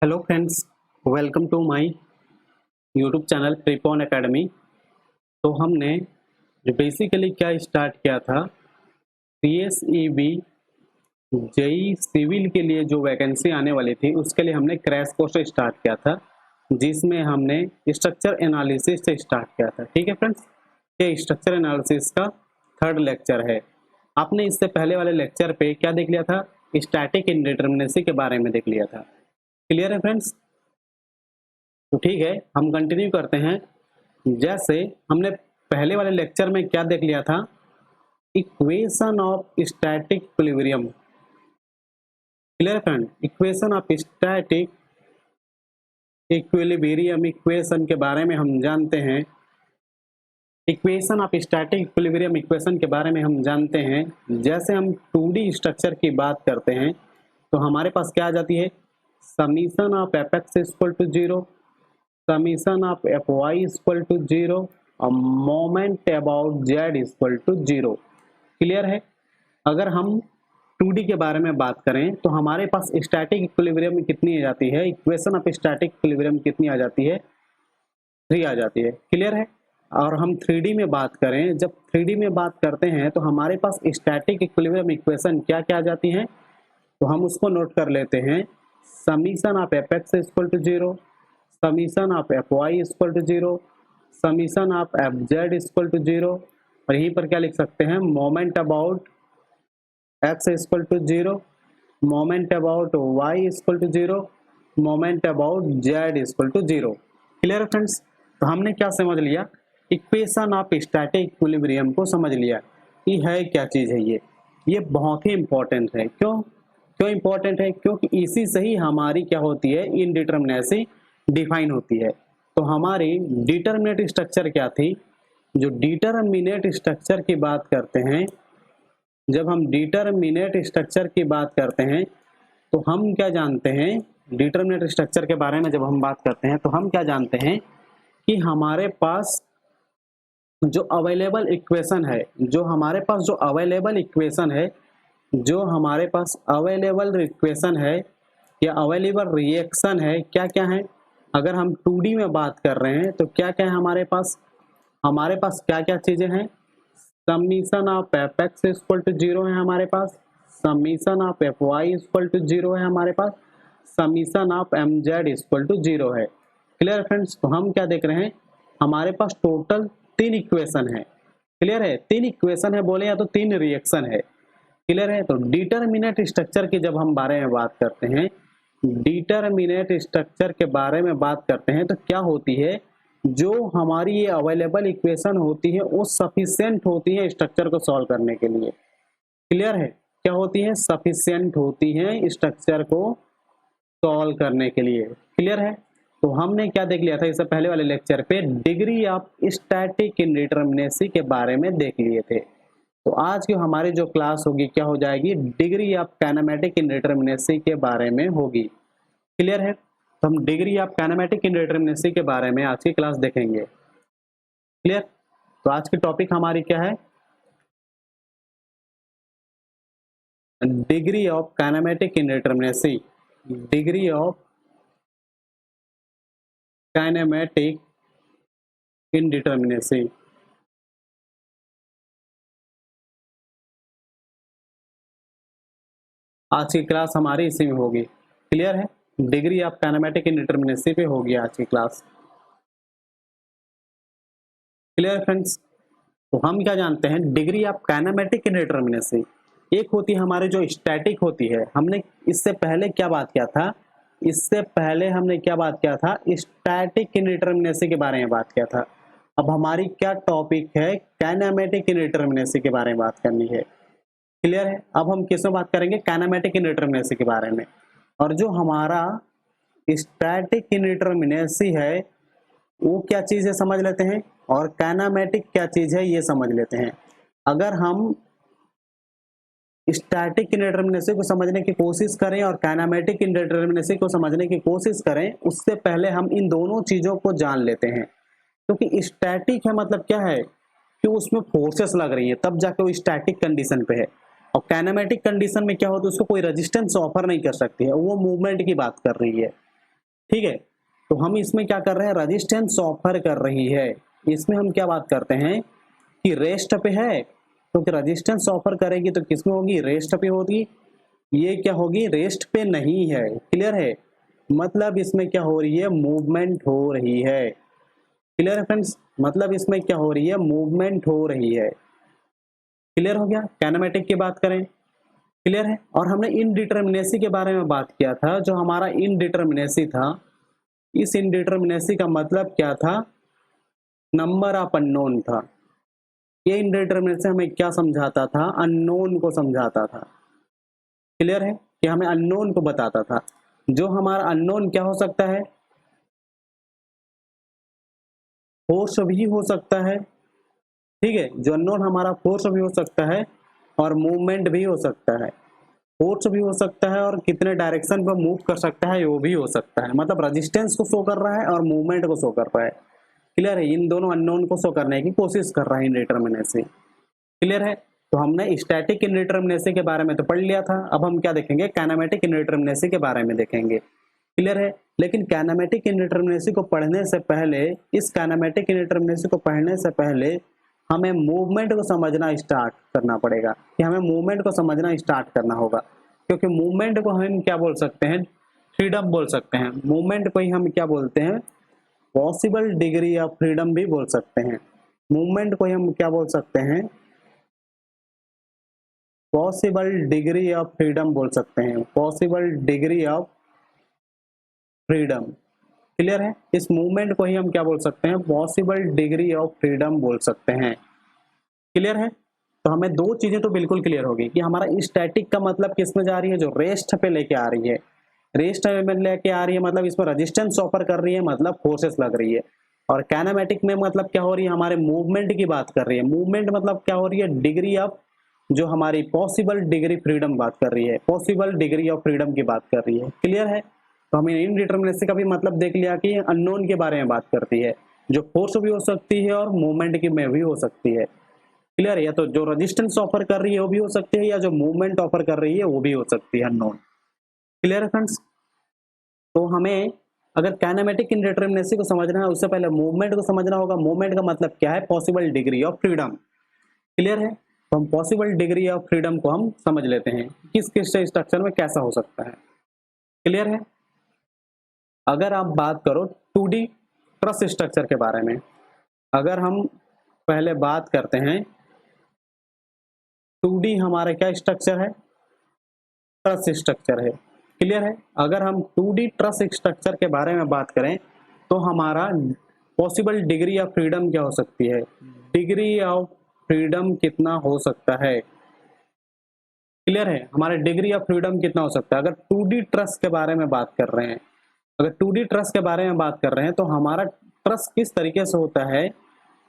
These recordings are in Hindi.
Hello friends, welcome to my YouTube channel Prepon academy. तो हमने जो बेसिकली क्या स्टार्ट किया था, CSEB जेई सिविल के लिए जो वैकेंसी आने वाली थी उसके लिए हमने क्रैश कोर्स स्टार्ट किया था, जिसमें हमने स्ट्रक्चर एनालिसिस से स्टार्ट किया था। ठीक है फ्रेंड्स, ये स्ट्रक्चर एनालिसिस का थर्ड लेक्चर है। आपने इससे पहले वाले लेक्चर पे क्या देख लिया था, स्टैटिक इंडिटरमिनेसी के बारे में देख लिया था। क्लियर है फ्रेंड्स? तो ठीक है, हम कंटिन्यू करते हैं। जैसे हमने पहले वाले लेक्चर में क्या देख लिया था, equation of static equilibrium. Clear friend? Equation of static equilibrium equation के बारे में हम जानते हैं। Equation of static equilibrium equation के बारे में हम जानते हैं। जैसे हम 2D स्ट्रक्चर की बात करते हैं तो हमारे पास क्या आ जाती है, summation of F X equal to 0, summation of F Y equal to 0 और moment about Z equal to 0। Clear है? अगर हम 2D के बारे में बात करें तो हमारे पास स्टैटिक इक्विलिब्रियम कितनी आ जाती है, इक्वेशन ऑफ स्टैटिक इक्विलिब्रियम कितनी आ जाती है, 3 आ जाती है। क्लियर है? और हम 3D में बात करें, जब 3D में बात करते हैं तो हमारे पास स्टैटिक इक्विलिब्रियम इक्वेशन क्या क्या आ जाती हैं, तो हम उसको नोट कर लेते हैं। Summation of F X equal to 0, summation of F Y equal to 0, summation of F Z equal to 0, और यहीं पर क्या लिख सकते हैं, moment about X equal to 0, moment about Y equal to 0, moment about Z equal to 0। Clear friends? तो हमने क्या समझ लिया, इक्वेशन ऑफ स्टैटिक इक्विलिब्रियम को समझ लिया कि है क्या चीज़ है। ये बहुत ही इंपॉर्टेंट है। क्यों इंपॉर्टेंट है? क्योंकि इसी से ही हमारी क्या होती है, इनडिटरमिनेसी डिफाइन होती है। तो हमारी डिटरमिनेट स्ट्रक्चर क्या थी, जो डिटरमिनेट स्ट्रक्चर की बात करते हैं, जब हम डिटरमिनेट स्ट्रक्चर की बात करते हैं तो हम क्या जानते हैं, डिटरमिनेट स्ट्रक्चर के बारे में जब हम बात करते हैं तो हम क्या जानते हैं कि हमारे पास जो अवेलेबल इक्वेशन है, जो हमारे पास जो अवेलेबल इक्वेशन है, जो हमारे पास अवेलेबल इक्वेशन है या अवेलेबल रिएक्शन है, क्या क्या है। अगर हम 2D में बात कर रहे हैं तो क्या क्या है हमारे पास क्या क्या चीजें हैं, summation of F X equal to 0 है हमारे पास, summation of F Y equal to 0 है हमारे पास, summation of M Z equal to 0 है। Clear friends? तो हम क्या देख रहे हैं, हमारे पास टोटल 3 इक्वेशन है। क्लियर है? 3 इक्वेशन है बोले या तो 3 रिएक्शन है। क्लियर है? तो डिटरमिनेट स्ट्रक्चर की जब हम बारे में बात करते हैं, डिटरमिनेट स्ट्रक्चर के बारे में बात करते हैं तो क्या होती है, जो हमारी ये अवेलेबल इक्वेशन होती है वो सफिशिएंट होती है स्ट्रक्चर को सॉल्व करने के लिए। क्लियर है? क्या होती है, सफिशिएंट होती है स्ट्रक्चर को सॉल्व करने के लिए। क्लियर है? तो हमने क्या देख लिया था इससे पहले वाले लेक्चर पे, डिग्री ऑफ स्टैटिक इंडिटरमिनेसी के बारे में देख लिए थे। तो आज की हमारी जो क्लास होगी क्या हो जाएगी, डिग्री ऑफ काइनेमेटिक इंडिटरमिनेसी के बारे में होगी। क्लियर है? तो हम डिग्री ऑफ काइनेमेटिक इंडिटरमिनेसी के बारे में आज की क्लास देखेंगे। क्लियर? तो आज की टॉपिक हमारी क्या है, degree of kinematic indeterminacy, degree of kinematic indeterminacy. आज की क्लास हमारी इसी में होगी। क्लियर है? डिग्री ऑफ काइनेमेटिक इंडिटरमिनेसी पे होगी आज की क्लास। Clear friends? तो हम क्या जानते हैं, डिग्री ऑफ काइनेमेटिक इंडिटरमिनेसी एक होती है हमारे जो स्टैटिक होती है। हमने इससे पहले क्या बात किया था, इससे पहले हमने क्या बात किया था, स्टैटिक इंडिटरमिनेसी के बारे में बात किया था। अब हमारी क्या टॉपिक है, काइनेमेटिक इंडिटरमिनेसी के बारे में बात करनी है। क्लियर है? अब हम किस में बात करेंगे, काइनेमेटिक इंडिटरमिनेसी के बारे में। और जो हमारा स्टैटिक इंडिटरमिनेसी है वो क्या चीज है समझ लेते हैं, और काइनेमेटिक क्या चीज है ये समझ लेते हैं। अगर हम स्टैटिक इंडिटरमिनेसी को समझने की कोशिश करें और काइनेमेटिक इंडिटरमिनेसी को समझने की कोशिश करें, उससे पहले हम इन दोनों चीजों को जान लेते हैं। क्योंकि स्टैटिक है मतलब क्या है कि उसमें फोर्सेस लग रही है तब जाके वो स्टैटिक कंडीशन पे है, और काइनेमेटिक कंडीशन में क्या होता है, उसको कोई रेजिस्टेंस ऑफर नहीं कर सकती है, वो मूवमेंट की बात कर रही है। ठीक है, तो हम इसमें क्या कर रहे हैं, रेजिस्टेंस ऑफर कर रही है। इसमें हम क्या बात करते हैं कि रेस्ट पे है, क्योंकि रेजिस्टेंस ऑफर करेगी तो किसमें होगी, रेस्ट पे होगी। ये क्या होगी, रेस्ट पे नहीं है। क्लियर है, मतलब इसमें क्या हो रही है, मूवमेंट हो रही है। क्लियर है फ्रेंड्स, मतलब इसमें क्या हो रही है, मूवमेंट हो रही है। क्लियर हो गया, काइनेमेटिक की बात करें। क्लियर है, और हमने इनडिटर्मिनेसी के बारे में बात किया था। जो हमारा इनडिटर्मिनेसी था, इस इनडिटर्मिनेसी का मतलब क्या था, नंबर ऑफ अननोन था। ये इनडिटर्मिनेसी हमें क्या समझाता था, अननोन को समझाता था। क्लियर है, कि हमें अननोन को बताता था। जो हमारा अननोन क्या हो सकता है, फोर्स भी हो सकता है। ठीक है, जो अननोन हमारा फोर्स भी हो सकता है और मूवमेंट भी हो सकता है। फोर्स भी हो सकता है और कितने डायरेक्शन पर मूव कर सकता है वो भी हो सकता है। मतलब रेजिस्टेंस को शो कर रहा है और मूवमेंट को शो कर रहा है। क्लियर है, इन दोनों अननोन को शो करने की कोशिश कर रहा है इनडिटर्मिनेसी। क्लियर है, तो हमने स्टैटिक इनडिटर्मिनेसी के बारे में तो पढ़ लिया था। अब हम क्या देखेंगे, काइनेमेटिक इनडिटर्मिनेसी के बारे में देखेंगे। क्लियर है, लेकिन काइनेमेटिक इनडिटर्मिनेसी को पढ़ने से पहले, इस काइनेमेटिक इनडिटर्मिनेसी को पढ़ने से पहले हमें मूवमेंट को समझना स्टार्ट करना पड़ेगा, कि हमें मूवमेंट को समझना स्टार्ट करना होगा। क्योंकि मूवमेंट को हम क्या बोल सकते हैं, फ्रीडम बोल सकते हैं। मूवमेंट को ही हम क्या बोलते हैं, पॉसिबल डिग्री ऑफ फ्रीडम भी बोल सकते हैं। मूवमेंट को ही हम क्या बोल सकते हैं, पॉसिबल डिग्री ऑफ फ्रीडम बोल सकते हैं। Possible degree of freedom. Clear है, इस मूवमेंट को ही हम क्या बोल सकते हैं, पॉसिबल डिग्री ऑफ फ्रीडम बोल सकते हैं। क्लियर है, तो हमें दो चीजें तो बिल्कुल क्लियर होगी कि हमारा स्टैटिक का मतलब किसमें जा रही है, जो रेस्ट पे लेके आ रही है। रेस्ट में लेके आ रही है मतलब इसमें रेजिस्टेंस ऑफर कर रही है, मतलब फोर्सेस लग रही है। और काइनेमेटिक में मतलब क्या हो रही है, हमारे मूवमेंट की बात कर रही है। मूवमेंट मतलब क्या हो रही है, डिग्री ऑफ, जो हमारी पॉसिबल डिग्री फ्रीडम बात कर रही है, पॉसिबल डिग्री ऑफ फ्रीडम की बात कर रही है। क्लियर है, तो हमने इनडिटर्मिनेसी का भी मतलब देख लिया कि अननोन के बारे में बात करती है, जो फोर्स भी हो सकती है और मूवमेंट की में भी हो सकती है। क्लियर है, या तो जो रेजिस्टेंस ऑफर कर रही है वो भी हो सकती है, या जो मूवमेंट ऑफर कर रही है वो भी हो सकती है, अननोन। क्लियर है फ्रेंड्स, तो हमें अगर काइनेमेटिक इनडिटर्मिनेसी को समझना है, उससे पहले मूवमेंट को समझना होगा। मूवमेंट का मतलब क्या है, possible degree of freedom. Clear है, तो हम पॉसिबल डिग्री ऑफ फ्रीडम को हम समझ लेते हैं, किस किस स्ट्रक्चर में कैसा हो सकता है। क्लियर है, अगर आप बात करो 2D ट्रस स्ट्रक्चर के बारे में, अगर हम पहले बात करते हैं 2D हमारा क्या स्ट्रक्चर है, ट्रस स्ट्रक्चर है। क्लियर है, अगर हम 2D ट्रस स्ट्रक्चर के बारे में बात करें तो हमारा पॉसिबल डिग्री ऑफ फ्रीडम क्या हो सकती है, डिग्री ऑफ फ्रीडम कितना हो सकता है। क्लियर है, हमारा डिग्री ऑफ फ्रीडम कितना हो सकता है। अगर 2D ट्रस के बारे में बात कर रहे हैं, अगर 2D ट्रस के बारे में बात कर रहे हैं तो हमारा ट्रस किस तरीके से होता है।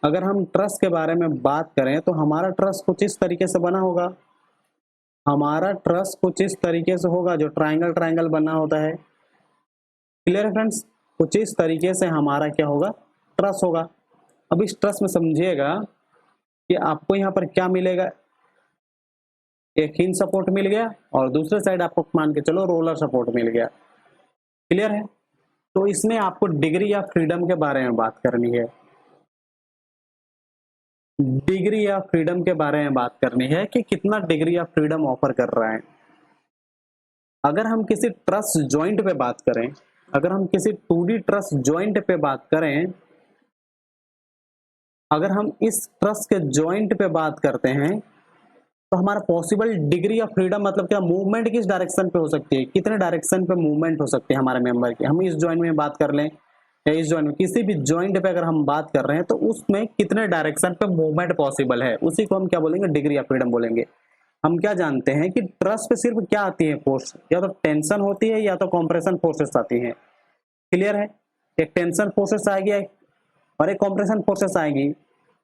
अगर हम ट्रस के बारे में बात करें तो हमारा ट्रस कुछ इस तरीके से बना होगा, हमारा ट्रस कुछ इस तरीके से होगा, जो ट्रायंगल ट्रायंगल बना होता है। क्लियर है फ्रेंड्स, कुछ इस तरीके से हमारा क्या होगा, ट्रस होगा। अब इस ट्रस में समझिएगा कि आपको यहाँ पर क्या मिलेगा, एक हिंज सपोर्ट मिल गया और दूसरे साइड आपको मान के चलो रोलर सपोर्ट मिल गया। क्लियर है, तो इसमें आपको डिग्री ऑफ फ्रीडम के बारे में बात करनी है। डिग्री ऑफ फ्रीडम के बारे में बात करनी है कि कितना डिग्री ऑफ फ्रीडम ऑफर कर रहा है। अगर हम किसी ट्रस जॉइंट पे बात करें, अगर हम किसी 2D ट्रस जॉइंट पे बात करें, अगर हम इस ट्रस के जॉइंट पे बात करते हैं तो हमारा पॉसिबल डिग्री ऑफ फ्रीडम मतलब क्या, मूवमेंट किस डायरेक्शन पे हो सकती है, कितने डायरेक्शन पे मूवमेंट हो सकती है हमारे मेंबर की। हम इस जॉइंट में बात कर लें या इस जॉइंट में, किसी भी जॉइंट पे अगर हम बात कर रहे हैं तो उसमें कितने डायरेक्शन पे मूवमेंट पॉसिबल है, उसी को हम क्या बोलेंगे, डिग्री ऑफ फ्रीडम बोलेंगे। हम क्या जानते हैं कि ट्रस पे सिर्फ क्या आती है फोर्स, या तो टेंशन होती है या तो कॉम्प्रेशन फोर्सेस आती है। क्लियर है, एक टेंशन फोर्सेस आएगी और एक कॉम्प्रेशन फोर्सेस आएगी।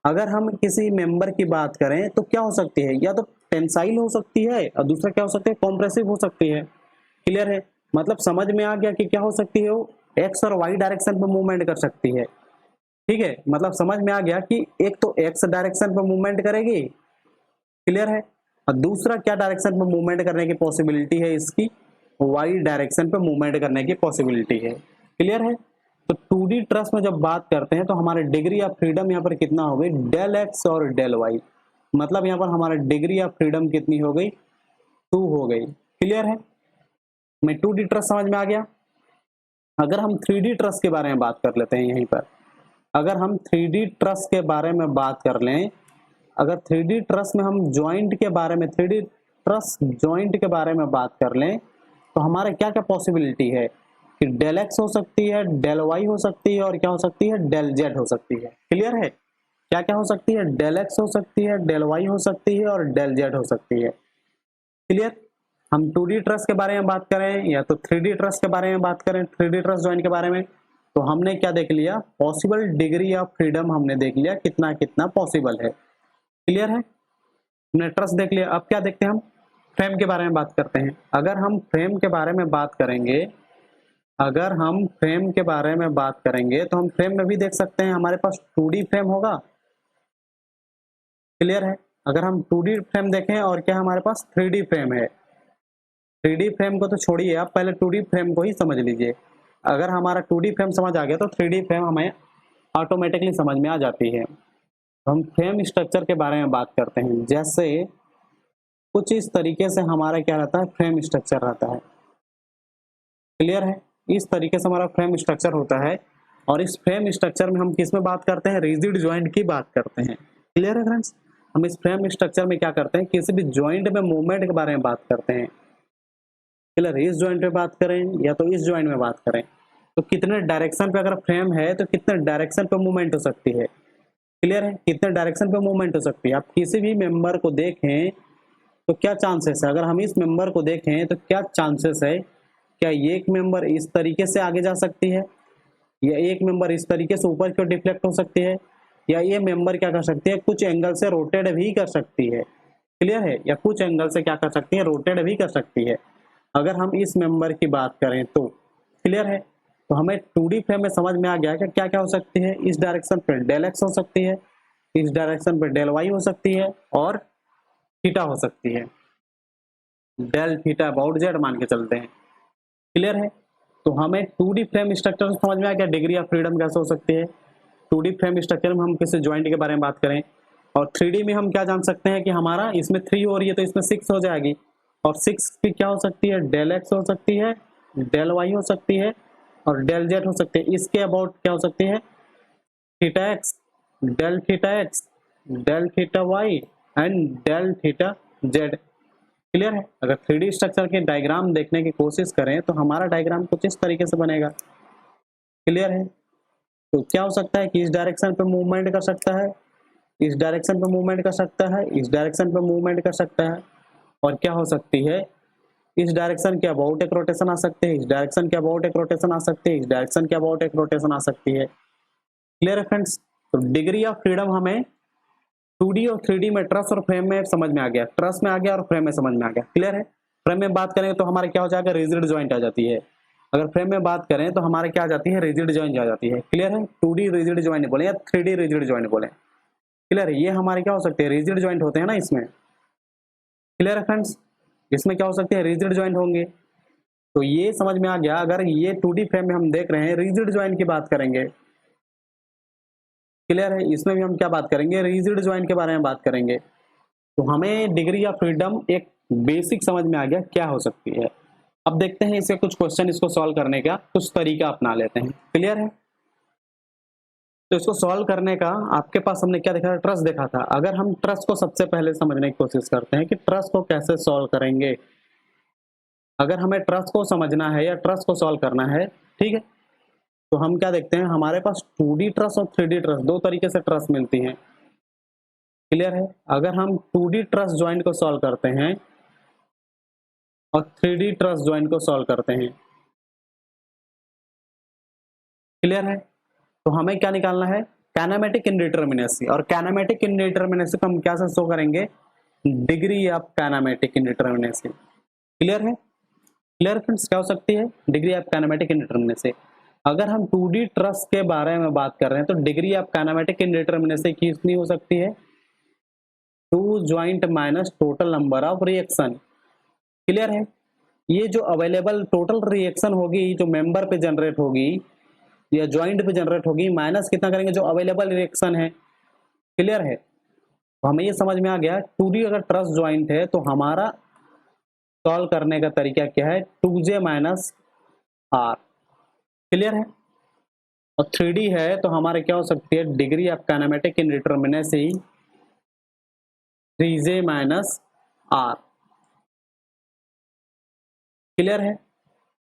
अगर हम किसी मेंबर की बात करें तो क्या हो सकती है, या तो टेंसाइल हो सकती है और दूसरा क्या हो सकता है, कॉम्प्रेसिव हो सकती है। क्लियर है, मतलब समझ में आ गया कि क्या हो सकती है, वो एक्स और वाई डायरेक्शन पर मूवमेंट कर सकती है। ठीक है, मतलब समझ में आ गया कि एक तो एक्स डायरेक्शन पर मूवमेंट करेगी, क्लियर है, और दूसरा क्या डायरेक्शन पर मूवमेंट करने की पॉसिबिलिटी है इसकी, वाई डायरेक्शन पर मूवमेंट करने की पॉसिबिलिटी है। क्लियर है। तो 2D ट्रस में जब बात करते हैं तो हमारे डिग्री ऑफ फ्रीडम यहाँ पर कितना हो गई, डेल एक्स और डेल वाई, मतलब यहाँ पर हमारा डिग्री ऑफ फ्रीडम कितनी हो गई, 2 हो गई। क्लियर है, मैं 2D ट्रस समझ में आ गया। अगर हम 3D ट्रस के बारे में बात कर लेते हैं यहीं पर, अगर हम 3D ट्रस के बारे में बात कर लें, अगर 3D ट्रस में हम ज्वाइंट के बारे में, 3D ट्रस ज्वाइंट के बारे में बात कर लें तो हमारे क्या क्या पॉसिबिलिटी है कि डेल एक्स हो सकती है, डेल वाई हो सकती है और क्या हो सकती है, डेल जेड हो सकती है। क्लियर है, क्या क्या हो सकती है, डेल एक्स हो सकती है, डेल वाई हो सकती है और डेल जेड हो सकती है। क्लियर, हम 2D ट्रस के बारे में बात करें या तो 3D ट्रस के बारे में बात करें, 3D ट्रस ज्वाइंट के बारे में, तो हमने क्या देख लिया, पॉसिबल डिग्री ऑफ फ्रीडम हमने देख लिया कितना कितना पॉसिबल है। क्लियर है, हमने ट्रस देख लिया। अब क्या देखते हैं, हम फ्रेम के बारे में बात करते हैं। अगर हम फ्रेम के बारे में बात करेंगे, अगर हम फ्रेम के बारे में बात करेंगे तो हम फ्रेम में भी देख सकते हैं हमारे पास 2D फ्रेम होगा। क्लियर है, अगर हम 2D फ्रेम देखें और क्या हमारे पास 3D फ्रेम है। 3D फ्रेम को तो छोड़िए, आप पहले 2D फ्रेम को ही समझ लीजिए। अगर हमारा 2D फ्रेम समझ आ गया तो 3D फ्रेम हमें ऑटोमेटिकली समझ में आ जाती है। तो हम फ्रेम स्ट्रक्चर के बारे में बात करते हैं। जैसे कुछ इस तरीके से हमारा क्या रहता है, फ्रेम स्ट्रक्चर रहता है। क्लियर है, इस तरीके से हमारा फ्रेम स्ट्रक्चर होता है और इस फ्रेम स्ट्रक्चर में हम किस में बात करते हैं, रिजिड ज्वाइंट की बात करते हैं। क्लियर है फ्रेंड्स, हम इस फ्रेम स्ट्रक्चर में क्या करते हैं, किसी भी ज्वाइंट में मूवमेंट के बारे में बात करते हैं। क्लियर, इस ज्वाइंट में बात करें या तो इस ज्वाइंट में बात करें तो कितने डायरेक्शन पे अगर फ्रेम है तो कितने डायरेक्शन पे मूवमेंट हो सकती है। क्लियर है, कितने डायरेक्शन पे मूवमेंट हो सकती है। आप किसी भी मेंबर को देखें तो क्या चांसेस है, अगर हम इस मेंबर को देखें तो क्या चांसेस है, क्या एक मेंबर इस तरीके से आगे जा सकती है या एक मेंबर इस तरीके से ऊपर की ओर डिफ्लेक्ट हो सकती है, या ये मेंबर क्या कर सकती है, कुछ एंगल से रोटेट भी कर सकती है। क्लियर है, या कुछ एंगल से क्या कर सकती है, रोटेट भी कर सकती है। अगर हम इस मेंबर की बात करें तो क्लियर है, तो हमें 2D फ्रेम में समझ में आ गया कि क्या क्या हो सकती है। इस डायरेक्शन पर डेल एक्स हो सकती है, इस डायरेक्शन पर डेल वाई हो सकती है और थीटा हो सकती है, डेल थीटा अबाउट जेड मान के चलते हैं। क्लियर है, तो हमें 2D फ्रेम स्ट्रक्चर समझ में आ गया, डिग्री ऑफ फ्रीडम कैसे हो सकती है। 2D फ्रेम स्ट्रक्चर में हम किसी ज्वाइंट के बारे में बात करें और 3D में हम क्या जान सकते हैं कि हमारा इसमें 3 हो रही है तो इसमें 6 हो जाएगी, और 6 की क्या हो सकती है, डेल एक्स हो सकती है, डेल वाई हो सकती है और डेल जेड हो सकती है। इसके अबाउट क्या हो सकती है, theta X, del theta X, del theta Y and del theta Z. Clear है, अगर 3D स्ट्रक्चर के डायग्राम देखने की कोशिश करें तो हमारा डायग्राम कुछ इस तरीके से बनेगा। क्लियर है, तो क्या हो सकता है कि इस डायरेक्शन पे मूवमेंट कर सकता है, इस डायरेक्शन पे मूवमेंट कर सकता है, इस डायरेक्शन पे मूवमेंट कर सकता है, और क्या हो सकती है, इस डायरेक्शन के अबाउट एक रोटेशन आ सकती है, इस डायरेक्शन के अबाउट एक रोटेशन आ सकती है, इस डायरेक्शन के अबाउट एक रोटेशन आ सकती है। क्लियर है फ्रेंड्स, तो डिग्री ऑफ फ्रीडम हमें 2D और 3D में ट्रस और फ्रेम में समझ में आ गया, ट्रस में आ गया और फ्रेम में समझ में आ गया। क्लियर है, फ्रेम में बात करेंगे तो हमारे क्या हो जाएगा, रिजिड ज्वाइंट आ जाती है। अगर फ्रेम में बात करें तो हमारे क्या आ जाती है, रिजिड ज्वाइंट आ जाती है। क्लियर है, 2D रिजिड ज्वाइंट बोले या 3D रिजिड ज्वाइंट बोले। क्लियर है, ये हमारे क्या हो सकते हैं, रिजिड ज्वाइंट होते हैं ना इसमें। क्लियर है फ्रेंड्स, इसमें क्या हो सकते हैं, रिजिड ज्वाइंट होंगे। तो ये समझ में आ गया, अगर ये 2D फ्रेम में हम देख रहे हैं रिजिड ज्वाइंट की बात करेंगे। क्लियर है, इसमें भी हम क्या बात करेंगे, रिजिड ज्वाइंट के बारे में बात करेंगे। तो हमें डिग्री ऑफ फ्रीडम एक बेसिक समझ में आ गया क्या हो सकती है। अब देखते हैं इसे कुछ क्वेश्चन, इसको सॉल्व करने का कुछ तरीका अपना लेते हैं। क्लियर है, तो इसको सॉल्व करने का आपके पास हमने क्या देखा था, ट्रस देखा था। अगर हम ट्रस को सबसे पहले समझने की कोशिश करते हैं कि ट्रस को कैसे सॉल्व करेंगे, अगर हमें ट्रस को समझना है या ट्रस को सॉल्व करना है, ठीक है, तो हम क्या देखते हैं, हमारे पास 2D ट्रस और 3D ट्रस, दो तरीके से ट्रस मिलती हैं। क्लियर है, अगर हम 2D ट्रस ज्वाइंट को सॉल्व करते हैं और 3D ट्रस ज्वाइंट को सॉल्व करते हैं, क्लियर है, तो हमें क्या निकालना है, काइनेमेटिक इनडिटरमिनेसी, और काइनेमेटिक इनडिटरमिनेसी को हम क्या से शो करेंगे, डिग्री ऑफ काइनेमेटिक इनडिटरमिनेसी। क्लियर है, क्लियर फ्रेंड्स, क्या हो सकती है, डिग्री ऑफ काइनेमेटिक इनडिटरमिनेसी। अगर हम 2D ट्रस के बारे में बात कर रहे हैं तो डिग्री ऑफ काइनेमेटिक इनडिटरमिनेसी कितनी हो सकती है, 2 joint minus total number of reaction. Clear है, ये जो अवेलेबल टोटल रिएक्शन होगी जो मेंबर पे जनरेट होगी या ज्वाइंट पे जनरेट होगी, माइनस कितना करेंगे जो अवेलेबल रिएक्शन है। क्लियर है? तो हमें ये समझ में आ गया 2D अगर ट्रस ज्वाइंट है तो हमारा सॉल्व करने का तरीका क्या है, 2J माइनस आर। क्लियर है? और 3D है तो हमारे क्या हो सकती है, degree of kinematic indeterminacy 3J minus R. Clear है?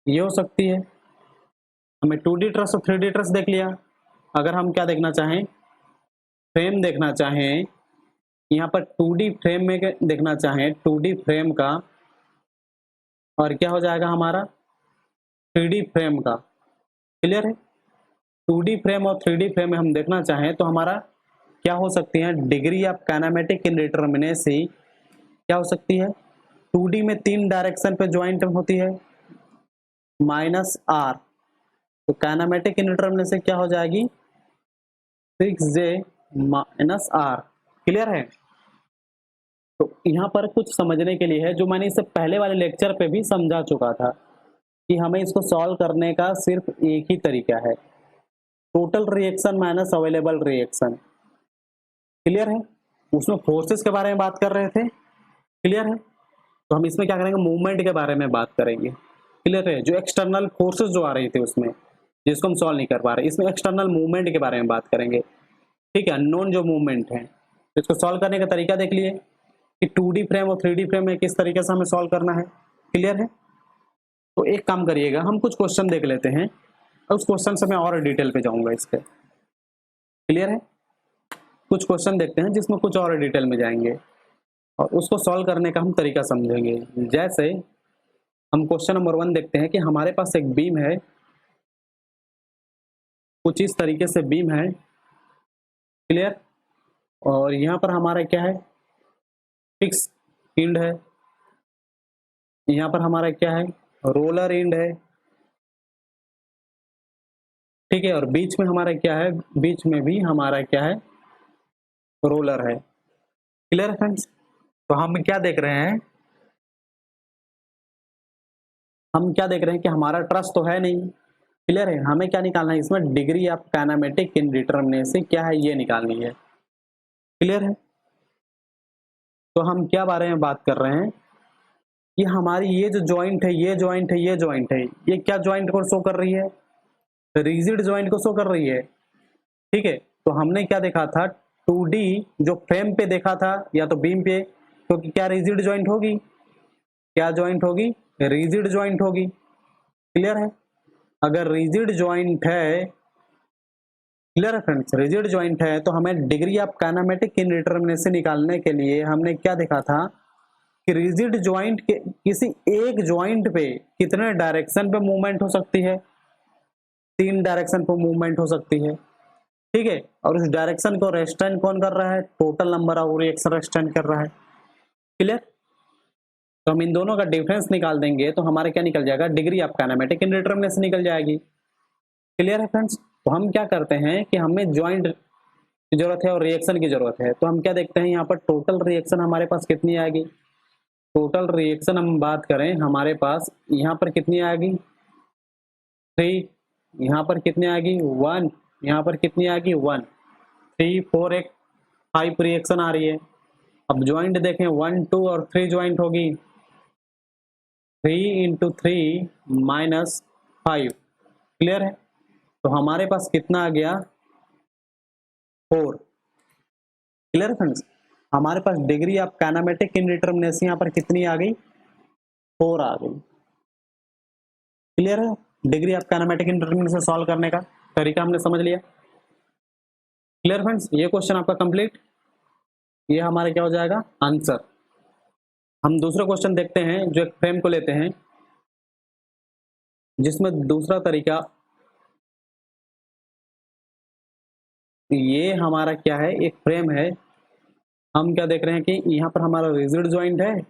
ये हो सकती है। हमें 2D ट्रस और 3D ट्रस देख लिया। अगर हम क्या देखना चाहें, फ्रेम देखना चाहें, यहाँ पर 2D फ्रेम में देखना चाहें 2D फ्रेम का, और क्या हो जाएगा हमारा 3D फ्रेम का। क्लियर है? 2D फ्रेम और 3D फ्रेम में हम देखना चाहें तो हमारा क्या हो सकती है, डिग्री ऑफ काइनेमेटिक इनडिटरमिनेसी क्या हो सकती है, 2D में 3 डायरेक्शन पे ज्वाइंट होती है माइनस आर, तो काइनेमेटिक इनडिटरमिनेसी क्या हो जाएगी 6J माइनस आर। क्लियर है? तो यहाँ पर कुछ समझने के लिए है जो मैंने इससे पहले वाले लेक्चर पे भी समझा चुका था कि हमें इसको सॉल्व करने का सिर्फ एक ही तरीका है, total reaction minus available reaction. Clear है? उसमें फोर्सेस के बारे में बात कर रहे थे। क्लियर है? तो हम इसमें क्या करेंगे, मूवमेंट के बारे में बात करेंगे। क्लियर है? जो एक्सटर्नल फोर्सेस जो आ रही थी उसमें, जिसको हम सॉल्व नहीं कर पा रहे, इसमें एक्सटर्नल मूवमेंट के बारे में बात करेंगे। ठीक है? अननोन जो मूवमेंट है, तो इसको सॉल्व करने का तरीका देख लिए कि 2D फ्रेम और 3D फ्रेम में किस तरीके से हमें सॉल्व करना है। क्लियर है? तो एक काम करिएगा, हम कुछ क्वेश्चन देख लेते हैं और उस क्वेश्चन से मैं और डिटेल पे जाऊंगा इस पे। क्लियर है? कुछ क्वेश्चन देखते हैं जिसमें कुछ और डिटेल में जाएंगे और उसको सॉल्व करने का हम तरीका समझेंगे। जैसे हम क्वेश्चन नंबर 1 देखते हैं कि हमारे पास एक बीम है, कुछ इस तरीके से बीम है। क्लियर? और यहाँ पर हमारा क्या है, फिक्स एंड है, यहाँ पर हमारा क्या है, रोलर एंड है। ठीक है? और बीच में हमारा क्या है, बीच में भी हमारा क्या है, रोलर है। क्लियर है फ्रेंड्स? तो हम क्या देख रहे हैं, हम क्या देख रहे हैं कि हमारा ट्रस तो है नहीं। क्लियर है? हमें क्या निकालना है इसमें, डिग्री ऑफ काइनेमेटिक इनडिटरमिनेसी क्या है ये निकालनी है। क्लियर है? तो हम क्या बारे में बात कर रहे हैं कि हमारी ये जो जॉइंट है, ये जॉइंट है, ये जॉइंट है, ये क्या जॉइंट को शो कर रही है, रिजिड जॉइंट को शो कर रही है। ठीक है? तो हमने क्या देखा था, 2D जो फ्रेम पे देखा था या तो बीम पे, क्योंकि क्या रिजिड जॉइंट होगी, क्या जॉइंट होगी, रिजिड जॉइंट होगी। क्लियर है? अगर रिजिड जॉइंट है, क्लियर है फ्रेंड्स, रिजिड जॉइंट है तो हमें डिग्री ऑफ काइनेमेटिक इनडिटरमिनेसी निकालने के लिए हमने क्या देखा था कि रिजिड जॉइंट के किसी एक जॉइंट पे कितने डायरेक्शन पे मूवमेंट हो सकती है, 3 डायरेक्शन पे मूवमेंट हो सकती है। ठीक है? और उस डायरेक्शन को रेस्ट्रेन कौन कर रहा है, total number of reaction restrain कर रहा है। क्लियर? तो हम इन दोनों का डिफरेंस निकाल देंगे तो हमारे क्या निकल जाएगा, डिग्री ऑफ काइनेमेटिक इनडिटरमिनेसी निकल जाएगी। क्लियर है फ्रेंड्स? तो हम क्या करते हैं कि हमें ज्वाइंट की जरूरत है और रिएक्शन की जरूरत है, तो हम क्या देखते हैं यहाँ पर टोटल रिएक्शन हमारे पास कितनी आएगी। टोटल रिएक्शन हम बात करें हमारे पास यहाँ पर कितनी आएगी 3, यहाँ पर कितनी आएगी 1, यहाँ पर कितनी आएगी 1, 3 4 एक 5 रिएक्शन आ रही है। अब ज्वाइंट देखें 1 2 और 3 ज्वाइंट होगी, 3 इंटू 3 माइनस 5। क्लियर है? तो हमारे पास कितना आ गया 4। Clear friends? हमारे पास डिग्री ऑफ काइनेमेटिक इनडिटरमिनेसी यहाँ पर कितनी आ गई, 4 आ गई। क्लियर है? डिग्री ऑफ काइनेमेटिक इनडिटरमिनेसी सॉल्व करने का तरीका हमने समझ लिया। Clear friends? ये क्वेश्चन आपका कंप्लीट, ये हमारे क्या हो जाएगा आंसर। हम दूसरा क्वेश्चन देखते हैं जो एक फ्रेम को लेते हैं, जिसमें दूसरा तरीका, ये हमारा क्या है, एक फ्रेम है। हम क्या देख रहे हैं कि यहाँ पर हमारा रिजिड जॉइंट है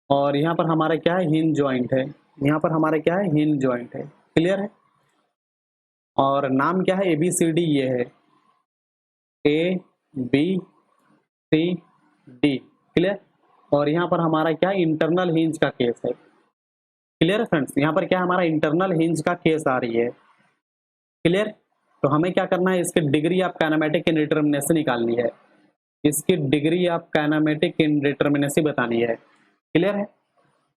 और यहाँ पर हमारा क्या है, हिंज जॉइंट है। यहाँ पर हमारा क्या है, हिंज जॉइंट है। क्लियर है? और नाम क्या है, ABCD ये है, ABCD। क्लियर? और यहाँ पर हमारा क्या इंटरनल हिंज का केस है। क्लियर है फ्रेंड्स, यहाँ पर क्या हमारा इंटरनल हिंज का केस आ रही है। क्लियर, तो हमें क्या करना है, इसकी डिग्री ऑफ काइनेमेटिक इंडिटरमिनेसी निकालनी है, इसकी डिग्री ऑफ काइनेमेटिक इंडिटरमिनेसी बतानी है। क्लियर है,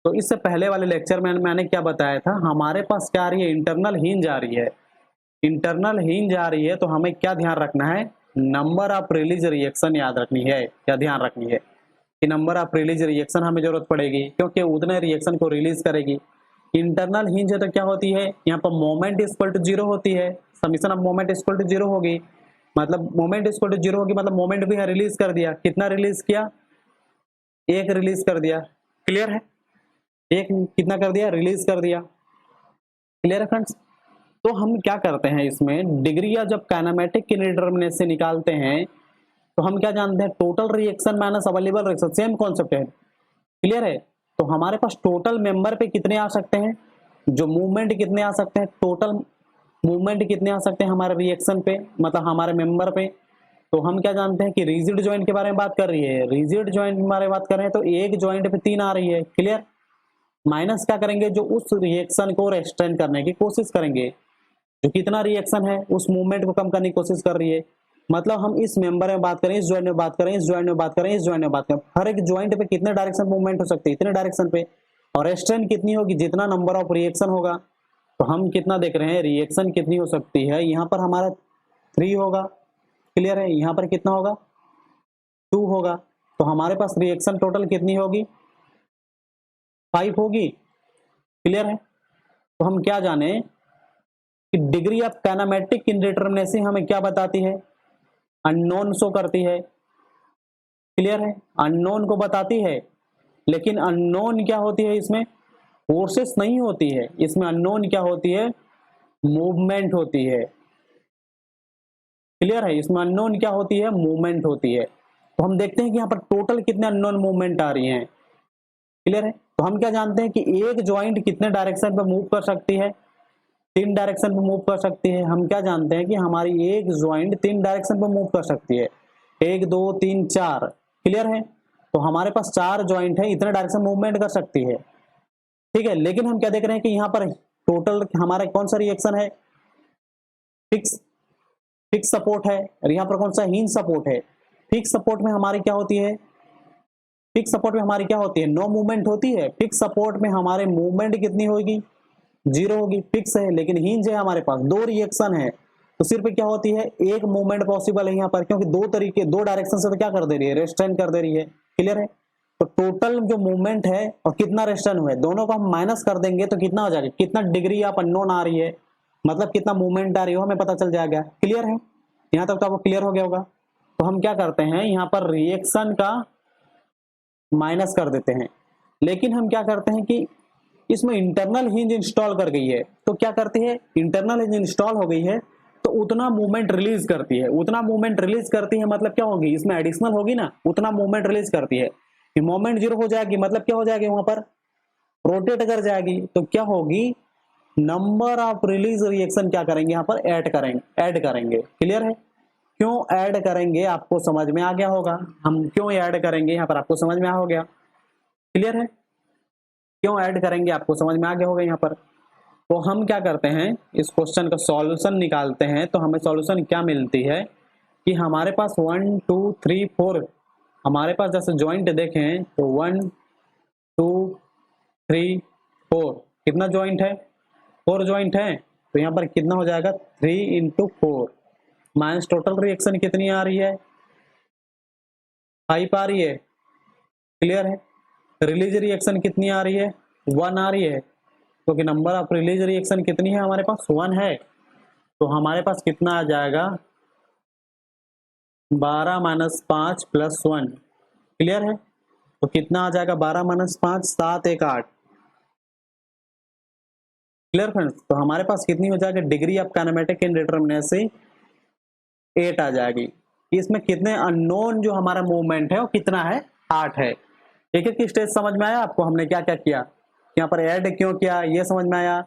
तो इससे पहले वाले लेक्चर में मैंने क्या बताया था, हमारे पास क्या आ रही है, इंटरनल हिंज आ रही है। इंटरनल हिंज आ रही है तो हमें क्या ध्यान रखना है, नंबर ऑफ रिलीज रिएक्शन याद रखनी है। क्या ध्यान रखनी है कि नंबर ऑफ रिलीज रिएक्शन हमें जरूरत पड़ेगी, क्योंकि उतने रिएक्शन को रिलीज करेगी। इंटरनल हिंज है तो क्या होती है, यहाँ पर मोमेंट इक्वल टू जीरो होती है, summation of moment equal to zero होगी, मतलब मोमेंट इक्वल टू जीरो होगी, मतलब मोमेंट भी रिलीज कर दिया। कितना रिलीज किया, एक रिलीज कर दिया। क्लियर है, एक कितना कर दिया, रिलीज कर दिया। क्लियर है फ्रेंड्स, तो हम क्या करते हैं इसमें, डिग्री या जब काइनेमेटिक इंडिटरमिनेसी निकालते हैं तो हम क्या जानते हैं, total reaction minus available reaction, same concept है। क्लियर है, तो हमारे पास टोटल मेंबर पे कितने आ सकते हैं, जो मूवमेंट कितने आ सकते हैं, टोटल मूवमेंट कितने आ सकते हैं हमारे रिएक्शन पे, मतलब हमारे मेंबर पे। तो हम क्या जानते हैं कि रिजिड ज्वाइंट के बारे में बात कर रही है, रिजिड ज्वाइंट के बारे में बात कर रहे हैं तो एक ज्वाइंट पे 3 आ रही है। क्लियर, माइनस क्या करेंगे, जो उस रिएक्शन को रेस्ट्रेन करने की कोशिश करेंगे, जो कितना रिएक्शन है उस मूवमेंट को कम करने की कोशिश कर रही है। मतलब हम इस मेंबर में बात करें, इस ज्वाइंट में बात करें, इस ज्वाइंट में बात करें, इस ज्वाइंट में बात करें, हर एक ज्वाइंट पे कितने डायरेक्शन मूवमेंट हो सकती है, इतने डायरेक्शन पे, और रेस्ट्रेन कितनी होगी, जितना नंबर ऑफ रिएक्शन होगा। तो हम कितना देख रहे हैं, रिएक्शन कितनी हो सकती है, यहाँ पर हमारा 3 होगा। क्लियर है, यहाँ पर कितना होगा, 2 होगा। तो हमारे पास रिएक्शन टोटल कितनी होगी, 5 होगी। क्लियर है, तो हम क्या जाने कि डिग्री ऑफ काइनेमेटिक इंडिटरमिनेसी हमें क्या बताती है, अननोन शो करती है। क्लियर है, अननोन को बताती है, लेकिन अननोन क्या होती है, इसमें फोर्सेस नहीं होती है, इसमें अननोन क्या होती है, मूवमेंट होती है। क्लियर है, इसमें अननोन क्या होती है, मूवमेंट होती है। तो हम देखते हैं कि यहाँ पर टोटल कितने अननोन मूवमेंट आ रही हैं। क्लियर है, तो हम क्या जानते हैं कि एक ज्वाइंट कितने डायरेक्शन पे मूव कर सकती है, 3 डायरेक्शन पे मूव कर सकती है। हम क्या जानते हैं कि हमारी एक ज्वाइंट 3 डायरेक्शन पे मूव कर सकती है, 1 2 3 4। क्लियर है, तो हमारे पास 4 ज्वाइंट है, इतने डायरेक्शन मूवमेंट कर सकती है। ठीक है, लेकिन हम क्या देख रहे हैं कि यहाँ पर टोटल हमारा कौन सा रिएक्शन है, फिक्स फिक्स सपोर्ट है, और यहाँ पर कौन सा हिंज सपोर्ट है। फिक्स सपोर्ट में हमारी क्या होती है, फिक्स सपोर्ट में हमारी क्या होती है, नो मूवमेंट होती है। फिक्स सपोर्ट में हमारे मूवमेंट कितनी होगी, 0 होगी, फिक्स है। लेकिन हिंज है हमारे पास, 2 रिएक्शन है, तो सिर्फ क्या होती है, एक मूवमेंट पॉसिबल है यहाँ पर, क्योंकि 2 डायरेक्शन से तो क्या कर दे रही है, रेस्ट्रेन कर दे रही है। क्लियर है, तो टोटल जो मूवमेंट है और कितना रेस्ट्रेन हुआ है, दोनों को हम माइनस कर देंगे तो कितना हो जाएगा, कितना डिग्री ऑफ अननोन आ रही है, मतलब कितना मूवमेंट आ रही है हमें पता चल जाएगा। क्लियर है, यहाँ तक तो आपको क्लियर हो गया होगा। तो हम क्या करते हैं, यहाँ पर रिएक्शन का माइनस कर देते हैं, लेकिन हम क्या करते हैं कि इसमें इंटरनल हिंज इंस्टॉल कर गई है, तो क्या करती है, इंटरनल हिंज इंस्टॉल हो गई है तो उतना मूवमेंट रिलीज करती है, उतना मूवमेंट रिलीज करती है, मतलब क्या होगी, इसमें एडिशनल होगी ना, उतना मूवमेंट रिलीज करती है। मूवमेंट 0 हो जाएगी, मतलब क्या हो जाएगी, वहां पर रोटेट कर जाएगी, तो क्या होगी, नंबर ऑफ रिलीज रिएक्शन क्या करेंगे, यहाँ पर ऐड करेंगे। क्लियर है, क्यों ऐड करेंगे आपको समझ में आ गया होगा, हम क्यों ऐड करेंगे यहाँ पर आपको समझ में आ हो गया। क्लियर है, क्यों ऐड करेंगे आपको समझ में आ गया होगा यहाँ पर। तो हम क्या करते हैं, इस क्वेश्चन का सॉल्यूशन निकालते हैं, तो हमें सॉल्यूशन क्या मिलती है कि हमारे पास 1 2 3 4, हमारे पास जैसे ज्वाइंट देखें तो 1 2 3 4, कितना ज्वाइंट है, 4 ज्वाइंट है। तो यहाँ पर कितना हो जाएगा, 3 × 4 माइनस टोटल रिएक्शन कितनी आ रही है, 5 आ रही है। क्लियर है, रिलीज रिएक्शन कितनी आ रही है, 1 आ रही है, क्योंकि नंबर ऑफ रिलीज रिएक्शन कितनी है हमारे पास, 1 है। तो हमारे पास कितना आ जाएगा, 12 - 5 + 1। क्लियर है, तो कितना आ जाएगा, 12 - 5 7 1 8। क्लियर फ्रेंड्स, तो हमारे पास कितनी हो जाएगी, डिग्री ऑफ काइनेमेटिक इंडिटरमिनेसी 8 आ जाएगी। इसमें कितने अननोन जो हमारा मूवमेंट है वो कितना है, 8 है। एक एक स्टेज समझ में आया आपको, हमने क्या क्या किया, यहाँ पर ऐड क्यों किया ये समझ में आया,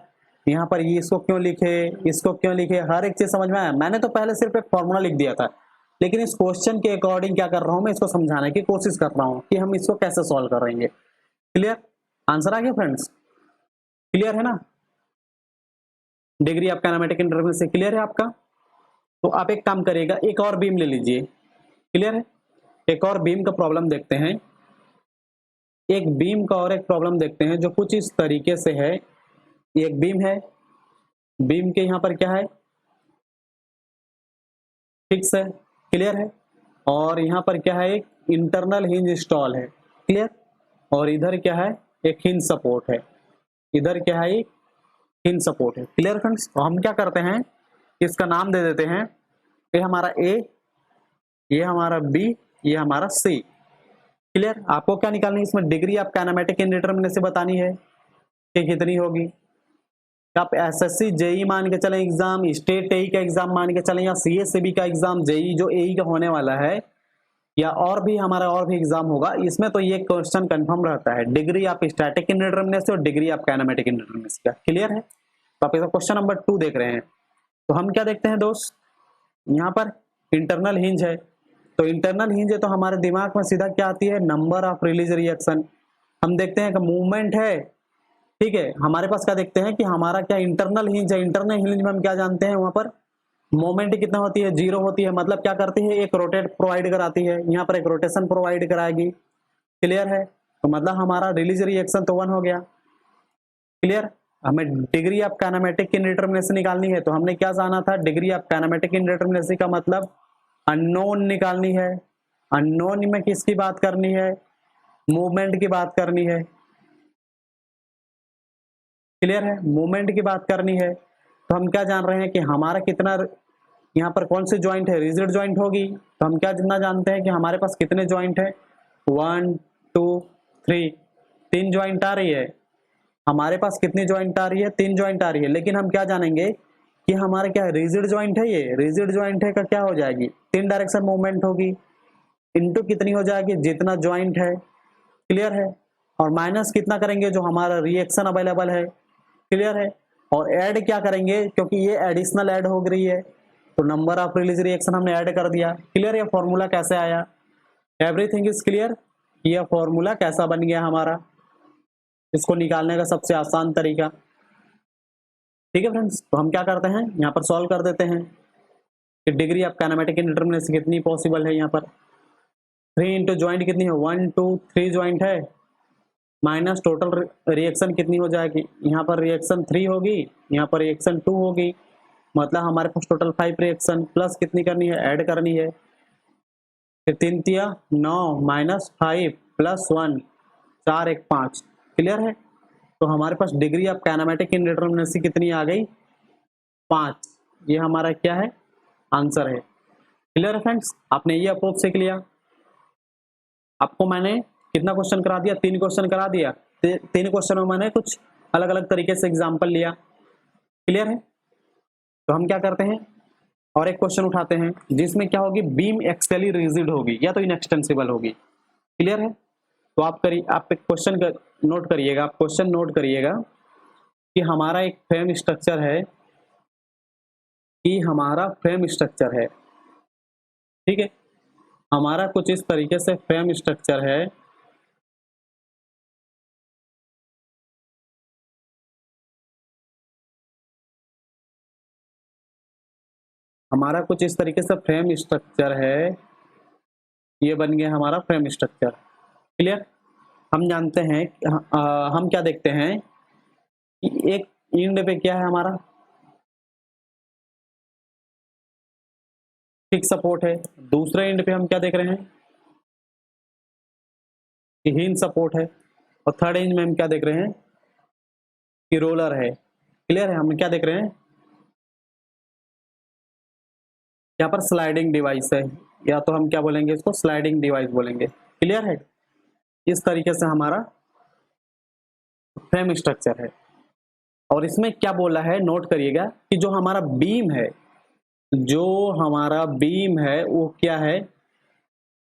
यहाँ पर ये इसको क्यों लिखे, इसको क्यों लिखे, हर एक चीज समझ में आया। मैंने तो पहले सिर्फ एक फॉर्मूला लिख दिया था, लेकिन इस क्वेश्चन के अकॉर्डिंग क्या कर रहा हूं, मैं इसको समझाने की कोशिश कर रहा हूं कि हम इसको कैसे सॉल्व करेंगे। क्लियर? आंसर आ गया फ्रेंड्स? क्लियर है ना? डिग्री ऑफ काइनेमेटिक इंटरफेरेंस से क्लियर है आपका? तो आप एक काम करिएगा, एक और बीम ले लीजिए। क्लियर है? एक और बीम का प्रॉब्लम देखते हैं। एक बीम का और एक प्रॉब्लम देखते हैं जो कुछ इस तरीके से है। एक बीम है, बीम के यहां पर क्या है, फिक्स है। क्लियर है? और यहां पर क्या है, एक इंटरनल हिंज इंस्टॉल है। क्लियर? और इधर क्या है, एक हिंज सपोर्ट है। इधर क्या है, एक हिंज सपोर्ट है। Clear friends? तो हम क्या करते हैं, इसका नाम दे देते हैं, ये हमारा ए, ये हमारा बी, ये हमारा सी। क्लियर? आपको क्या निकालनी है इसमें, डिग्री ऑफ काइनेमेटिक इंडिटरमिनेसी बतानी है कि कितनी होगी। आप एसएससी जेई मान के चलें एग्जाम, स्टेट एई का एग्जाम मान के चलें, या सीएससीबी का एग्जाम, जेई जो एई का होने वाला है, या और भी हमारा और भी एग्जाम होगा, इसमें तो ये क्वेश्चन कंफर्म रहता है, डिग्री ऑफ स्टैटिक इंडिटरमिनेसी और डिग्री ऑफ काइनेमेटिक इंडिटरमिनेसी का। क्लियर है? तो आप इसका क्वेश्चन नंबर 2 देख रहे हैं। तो हम क्या देखते हैं दोस्त, यहाँ पर इंटरनल हिंज है। तो इंटरनल हिंज है तो हमारे दिमाग में सीधा क्या आती है, नंबर ऑफ रिलीज रिएक्शन। हम देखते हैं कि मूवमेंट है, ठीक है, हमारे पास क्या देखते हैं कि हमारा क्या इंटरनल हिंज है। इंटरनल हिंज में हम क्या जानते हैं, वहां पर मोमेंट कितना होती है, 0 होती है। मतलब क्या करती है, एक रोटेट प्रोवाइड कराती है, यहाँ पर एक रोटेशन प्रोवाइड कराएगी। क्लियर है? तो मतलब हमारा रिलीज रिएक्शन तो 1 हो गया। क्लियर? हमें डिग्री ऑफ काइनेमेटिक इंडिटरमिनेसी निकालनी है, तो हमने क्या जाना था, डिग्री ऑफ काइनेमेटिक इंडिटरमिनेसी का मतलब अननोन निकालनी है। अननोन में किसकी बात करनी है, मूवमेंट की बात करनी है। क्लियर है? मूवमेंट की बात करनी है। तो हम क्या जान रहे हैं कि हमारा कितना, यहाँ पर कौन सी ज्वाइंट है, रिजिड ज्वाइंट होगी। तो हम क्या जितना जानते हैं कि हमारे पास कितने ज्वाइंट है, 1 2 3, 3 ज्वाइंट आ रही है। हमारे पास कितनी ज्वाइंट आ रही है, 3 ज्वाइंट आ रही है। लेकिन हम क्या जानेंगे कि हमारा क्या रिजिड ज्वाइंट है, ये रिजिड ज्वाइंट है का क्या हो जाएगी, 3 डायरेक्शन मूवमेंट होगी, इनटू कितनी हो जाएगी, जितना ज्वाइंट है। क्लियर है? और माइनस कितना करेंगे, जो हमारा रिएक्शन अवेलेबल है। क्लियर है? और ऐड क्या करेंगे, क्योंकि ये एडिशनल ऐड हो गई है, तो नंबर ऑफ रिलीज रिएक्शन हमने ऐड कर दिया। क्लियर? ये फॉर्मूला कैसे आया, एवरीथिंग इज क्लियर। ये फॉर्मूला कैसा बन गया हमारा, इसको निकालने का सबसे आसान तरीका। ठीक है फ्रेंड्स? तो हम क्या करते हैं, यहाँ पर सॉल्व कर देते हैं कि डिग्री ऑफ काइनेमेटिक इंडिटरमिनेसी कितनी पॉसिबल है। यहाँ पर 3 इंटू ज्वाइंट कितनी है, 1 2 3 ज्वाइंट है, माइनस टोटल रिएक्शन कितनी हो जाएगी, यहाँ पर रिएक्शन 3 होगी, यहाँ पर रिएक्शन 2 होगी। मतलब हमारे पास टोटल 5 रिएक्शन, प्लस कितनी करनी है, ऐड करनी है। फिर 3 तिया 9 माइनस 5 प्लस 1, 4 1 5। क्लियर है? तो हमारे पास डिग्री ऑफ काइनेमेटिक इंडिटरमिनेसी कितनी आ गई, 5। ये हमारा क्या है, आंसर है। क्लियर है फ्रेंड्स? आपने ये अप्रोच सीख लिया। आपको मैंने कितना क्वेश्चन करा दिया, 3 क्वेश्चन करा दिया। 3 क्वेश्चन में मैंने कुछ अलग अलग तरीके से एग्जाम्पल लिया। क्लियर है? तो हम क्या करते हैं, और एक क्वेश्चन उठाते हैं जिसमें क्या होगी, बीम एक्सटर्नली रिजिड होगी या तो इनएक्सटेंसिबल होगी। क्लियर है? तो आप करिए, आप एक क्वेश्चन नोट करिएगा, आप क्वेश्चन नोट करिएगा कि हमारा एक फ्रेम स्ट्रक्चर है, कि हमारा फ्रेम स्ट्रक्चर है, ठीक है, हमारा कुछ इस तरीके से फ्रेम स्ट्रक्चर है। हमारा कुछ इस तरीके से फ्रेम स्ट्रक्चर है, ये बन गया हमारा फ्रेम स्ट्रक्चर। क्लियर? हम जानते हैं, हम क्या देखते हैं कि एक एंड पे क्या है हमारा, फिक्स सपोर्ट है। दूसरे एंड पे हम क्या देख रहे हैं कि हिंज सपोर्ट है। और थर्ड एंड में हम क्या देख रहे हैं कि रोलर है। क्लियर है? हम क्या देख रहे हैं, यहाँ पर स्लाइडिंग डिवाइस है, या तो हम क्या बोलेंगे, इसको स्लाइडिंग डिवाइस बोलेंगे। क्लियर है? इस तरीके से हमारा फ्रेम स्ट्रक्चर है। और इसमें क्या बोला है, नोट करिएगा कि जो हमारा बीम है, जो हमारा बीम है वो क्या है,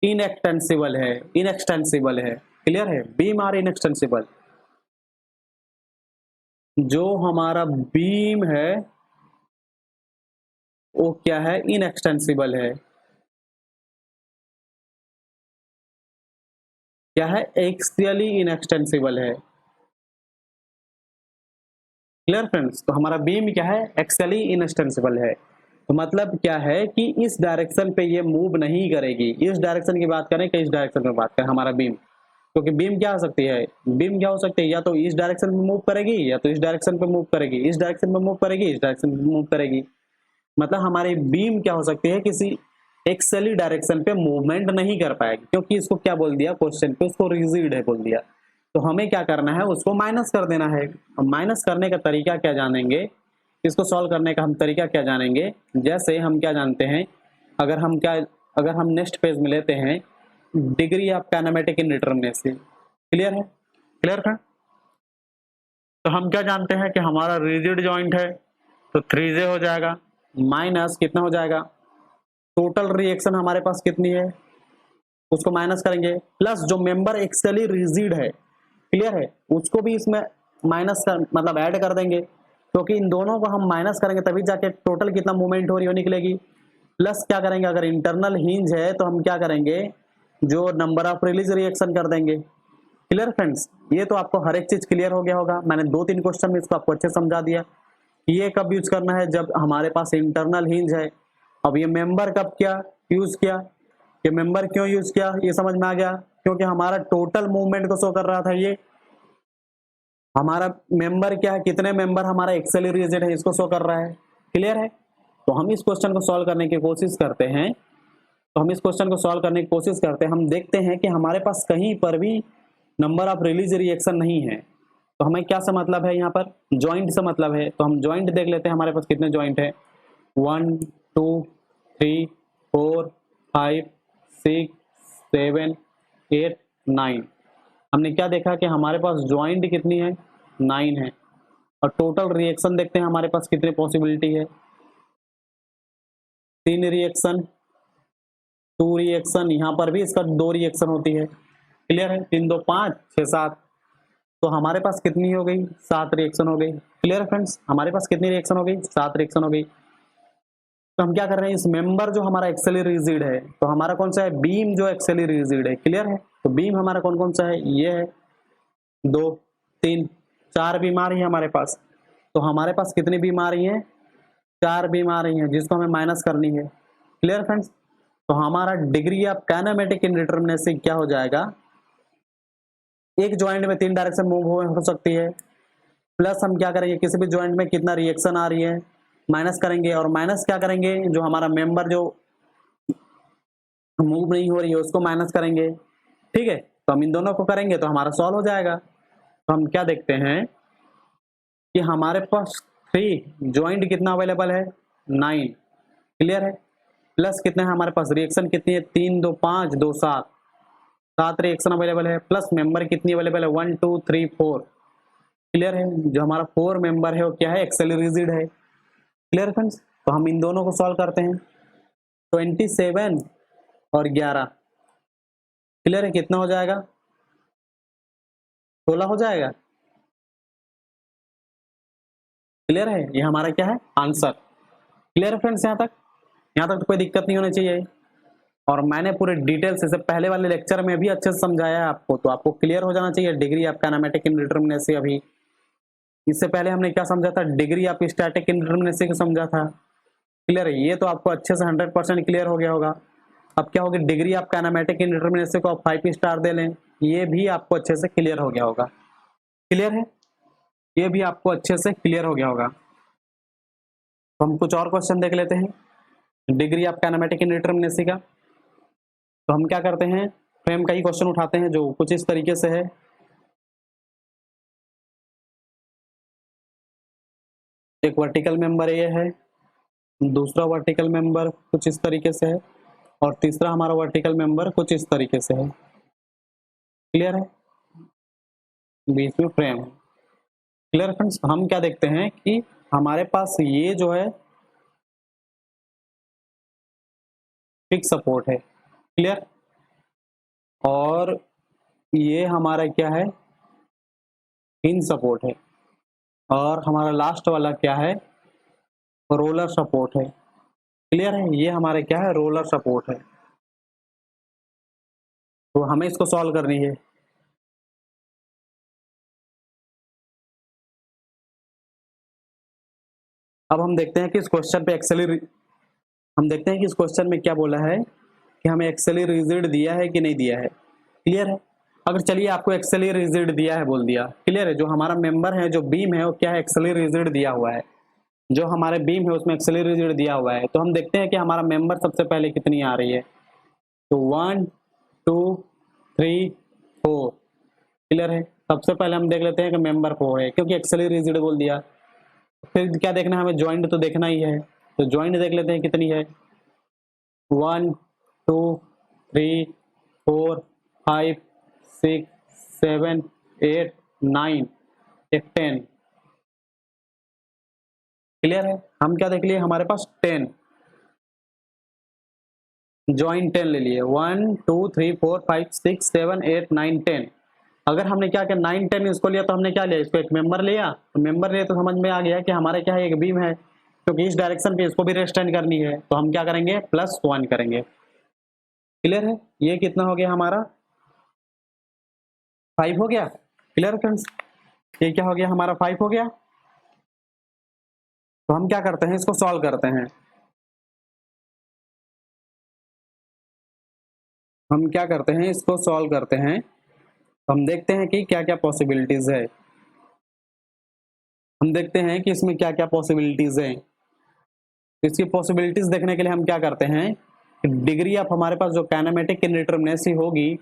इनएक्सटेंसिबल है। इनएक्सटेंसिबल है। क्लियर है? Beam are inextensible. जो हमारा बीम है वो क्या है, इनएक्सटेंसिबल है। क्या है, एक्सियली इनएक्सटेंसिबल है। क्लियर फ्रेंड्स, तो हमारा बीम क्या है, एक्सियली इनएक्सटेंसिबल है। तो मतलब क्या है कि इस डायरेक्शन पे ये मूव नहीं करेगी। इस डायरेक्शन की बात करें कि इस डायरेक्शन में बात करें हमारा बीम, क्योंकि बीम क्या हो सकती है, बीम क्या हो सकती है, या तो इस डायरेक्शन में मूव करेगी या तो इस डायरेक्शन पे मूव करेगी, इस डायरेक्शन में मूव करेगी, इस डायरेक्शन में मूव करेगी। मतलब हमारी बीम क्या हो सकती है, किसी एक्सेली डायरेक्शन पे मूवमेंट नहीं कर पाएगी, क्योंकि इसको क्या बोल दिया क्वेश्चन पे, उसको रिजिड है बोल दिया। तो हमें क्या करना है, उसको माइनस कर देना है। माइनस करने का तरीका क्या जानेंगे, इसको सॉल्व करने का हम तरीका क्या जानेंगे। जैसे हम क्या जानते हैं, अगर हम नेक्स्ट पेज में लेते हैं degree of kinematic indeterminacy. Clear है, क्लियर है। तो हम क्या जानते हैं कि हमारा रिजिड जॉइंट है, तो 3J हो जाएगा, माइनस कितना हो जाएगा, टोटल रिएक्शन हमारे पास कितनी है उसको माइनस करेंगे, प्लस जो मेंबर एक्सेली रिजिड है, क्लियर है, उसको भी इसमें माइनस कर मतलब ऐड कर देंगे, क्योंकि इन दोनों को हम माइनस करेंगे तभी जाके टोटल कितना मूवमेंट हो रही हो निकलेगी। प्लस क्या करेंगे, अगर इंटरनल हिंज है तो हम क्या करेंगे, जो नंबर ऑफ रिलीज रिएक्शन कर देंगे। क्लियर फ्रेंड्स, ये तो आपको हर एक चीज क्लियर हो गया होगा। मैंने 2-3 क्वेश्चन में इसको आपको अच्छे समझा दिया। ये कब यूज करना है, जब हमारे पास इंटरनल हिंज है। अब ये मेंबर कब क्या यूज किया, ये मेंबर क्यों यूज किया, ये समझ में आ गया, क्योंकि हमारा टोटल मूवमेंट को शो कर रहा था। ये हमारा मेंबर क्या है, कितने मेंबर हमारा एक्सेली रिजिड है, इसको शो कर रहा है। क्लियर है। तो हम इस क्वेश्चन को सॉल्व करने की कोशिश करते हैं, हम देखते हैं कि हमारे पास कहीं पर भी नंबर ऑफ रिलीज रिएक्शन नहीं है। तो हमें क्या से मतलब है, यहाँ पर जॉइंट से मतलब है। तो हम जॉइंट देख लेते हैं, हमारे पास कितने जॉइंट है, 1 2 3 4 5 6 7 8 9। हमने क्या देखा कि हमारे पास जॉइंट कितनी है, 9 है। और टोटल रिएक्शन देखते हैं हमारे पास कितनी पॉसिबिलिटी है, 3 रिएक्शन, 2 रिएक्शन, यहाँ पर भी इसका 2 रिएक्शन होती है। क्लियर है, 3 2 5 6 7, तो हमारे पास कितनी हो गई, 7 रिएक्शन हो गई। क्लियर फ्रेंड्स, हमारे पास कितनी रिएक्शन हो गई, 7 रिएक्शन हो गई। तो हम क्या कर रहे हैं, इस मेंबर जो हमारा एक्सेली रिजिड है, तो हमारा कौन सा है, बीम जो एक्सेली रिजिड है। क्लियर है, तो बीम हमारा कौन कौन सा है, ये है, 2 3 4 बीम आ रही है हमारे पास। तो हमारे पास कितनी बीम आ रही है, 4 बीम आ रही है, जिसको हमें माइनस करनी है। क्लियर फ्रेंड्स, तो हमारा डिग्री ऑफ काइनेमेटिक इंडिटरमिनेसी क्या हो जाएगा, एक ज्वाइंट में 3 डायरेक्शन मूव हो सकती है, प्लस हम क्या करेंगे, किसी भी ज्वाइंट में कितना रिएक्शन आ रही है माइनस करेंगे, और माइनस क्या करेंगे, जो हमारा मेंबर जो मूव नहीं हो रही है उसको माइनस करेंगे। ठीक है, तो हम इन दोनों को करेंगे तो हमारा सॉल्व हो जाएगा। तो हम क्या देखते हैं कि हमारे पास 3 ज्वाइंट कितना अवेलेबल है, 9। क्लियर है, प्लस कितने हैं हमारे पास, रिएक्शन कितनी है, 3 2 5 2 7, 7 रिएक्शन अवेलेबल है, प्लस मेंबर कितनी अवेलेबल है, 1 2 3 4। क्लियर है, जो हमारा 4 मेंबर है वो क्या है, एक्सेली रिजिड है। क्लियर फ्रेंड्स, तो हम इन दोनों को सॉल्व करते हैं, 27 और 11। क्लियर है, कितना हो जाएगा, 16 हो जाएगा। क्लियर है, ये हमारा क्या है, आंसर। क्लियर है फ्रेंड्स, यहाँ तक तो कोई दिक्कत नहीं होनी चाहिए। और मैंने पूरे डिटेल्स से पहले वाले लेक्चर में भी अच्छे से समझाया है आपको, तो आपको क्लियर हो जाना चाहिए डिग्री ऑफ काइनेमेटिक इंडिटरमिनेसी। अभी इससे पहले हमने क्या समझा था, डिग्री ऑफ स्टैटिक इंडिटरमिनेसी को समझा था। क्लियर है, ये तो आपको अच्छे से 100% क्लियर हो गया होगा। अब क्या होगी, डिग्री ऑफ काइनेमेटिक इंडिटरमिनेसी को आप 5 स्टार दे लें, ये भी आपको अच्छे से क्लियर हो गया होगा। क्लियर है, ये भी आपको अच्छे से क्लियर हो गया होगा। तो हम कुछ और क्वेश्चन देख लेते हैं डिग्री ऑफ काइनेमेटिक इंडिटरमिनेसी का। तो हम क्या करते हैं, फ्रेम का ही क्वेश्चन उठाते हैं जो कुछ इस तरीके से है। एक वर्टिकल मेंबर ये है, दूसरा वर्टिकल मेंबर कुछ इस तरीके से है, और तीसरा हमारा वर्टिकल मेंबर कुछ इस तरीके से है। क्लियर है, बीच में फ्रेम है। क्लियर फ्रेंड्स, हम क्या देखते हैं कि हमारे पास ये जो है फिक्स सपोर्ट है। क्लियर, और ये हमारा क्या है, हिंज सपोर्ट है, और हमारा लास्ट वाला क्या है, रोलर सपोर्ट है। क्लियर है, ये हमारे क्या है, रोलर सपोर्ट है। तो हमें इसको सॉल्व करनी है। अब हम देखते हैं कि इस क्वेश्चन पे हम देखते हैं कि इस क्वेश्चन में क्या बोला है कि हमें एक्सेली रिजिड दिया है कि नहीं दिया है। क्लियर है? अगर चलिए आपको एक्सेली रिजिड दिया है बोल दिया, क्लियर है, जो हमारा मेंबर है, जो बीम है, वो क्या है, एक्सेली रिजिड दिया हुआ है, जो हमारे बीम है उसमें एक्सेली रिजिड दिया हुआ है। तो हम देखते हैं कि हमारा मेंबर सबसे पहले कितनी आ रही है। तो 1 2 3 4, क्लियर है। सबसे पहले हम देख लेते हैं कि मेंबर 4 है, क्योंकि एक्सेली रिजिड बोल दिया। फिर क्या देखना है हमें, ज्वाइंट तो देखना ही है। तो ज्वाइंट देख लेते हैं कितनी है, 1 2 3 4 5 6 7 8 9 10। क्लियर है? हम क्या देख लिए, हमारे पास 10 ज्वाइंट 10 ले लिए, 1 2 3 4 5 6 7 8 9 10। अगर हमने क्या किया, 9 10 इसको लिया, तो हमने क्या लिया, इसको एक मेंबर लिया। तो मेंबर लिया तो समझ में आ गया कि हमारे क्या है, एक बीम है, क्योंकि इस डायरेक्शन पे इसको भी रेस्टेंड करनी है। तो हम क्या करेंगे, +1 करेंगे। क्लियर है? ये कितना हो गया हमारा, 5 हो गया। Clear friends? ये क्या हो गया हमारा, 5 हो गया। तो हम क्या करते हैं, इसको सॉल्व करते हैं। हम क्या करते हैं, इसको सॉल्व करते हैं। हम देखते हैं कि क्या क्या पॉसिबिलिटीज है। हम देखते हैं कि इसमें क्या क्या पॉसिबिलिटीज है। इसकी पॉसिबिलिटीज देखने के लिए हम क्या करते हैं, डिग्री ऑफ हमारे पास जो काइनेमेटिक इंडिटरमिनेसी होगी,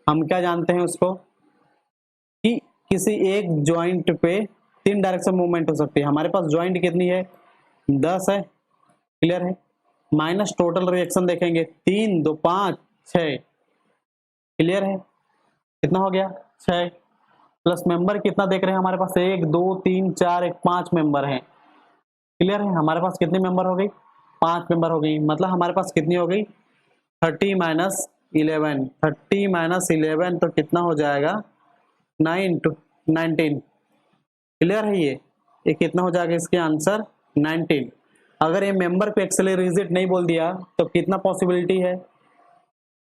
हम क्या जानते हैं उसको, कि किसी एक जॉइंट पे 3 डायरेक्शन मूवमेंट हो सकती है। हमारे पास जॉइंट कितनी है, 10 है। क्लियर है? माइनस टोटल रिएक्शन देखेंगे, 3 2 5 6। क्लियर है? कितना हो गया, 6। प्लस मेंबर कितना देख रहे हैं हमारे पास, 1 2 3 4 1 5 मेंबर हैं। क्लियर है? हमारे पास कितनी मेंबर हो गई, 5 मेंबर हो गई। मतलब हमारे पास कितनी हो गई, 30 माइनस 11। 30 माइनस 11 तो कितना हो जाएगा, 9 टू 19। क्लियर है? ये कितना हो जाएगा, इसके आंसर 19। अगर ये मेंबर पे एक्सेलरेटेड नहीं बोल दिया तो कितना पॉसिबिलिटी है,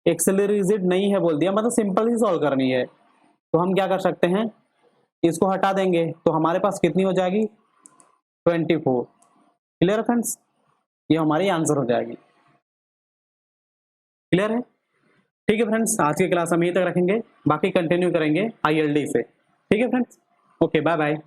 एक्सेलरेटेड नहीं है बोल दिया, मतलब सिंपल ही सॉल्व करनी है। तो हम क्या कर सकते हैं, इसको हटा देंगे तो हमारे पास कितनी हो जाएगी, 24। Clear friends? ये हमारी आंसर हो जाएगी। क्लियर है? ठीक है फ्रेंड्स, आज की क्लास हम यहीं तक रखेंगे, बाकी कंटिन्यू करेंगे ILD से। ठीक है फ्रेंड्स, ओके, बाय बाय।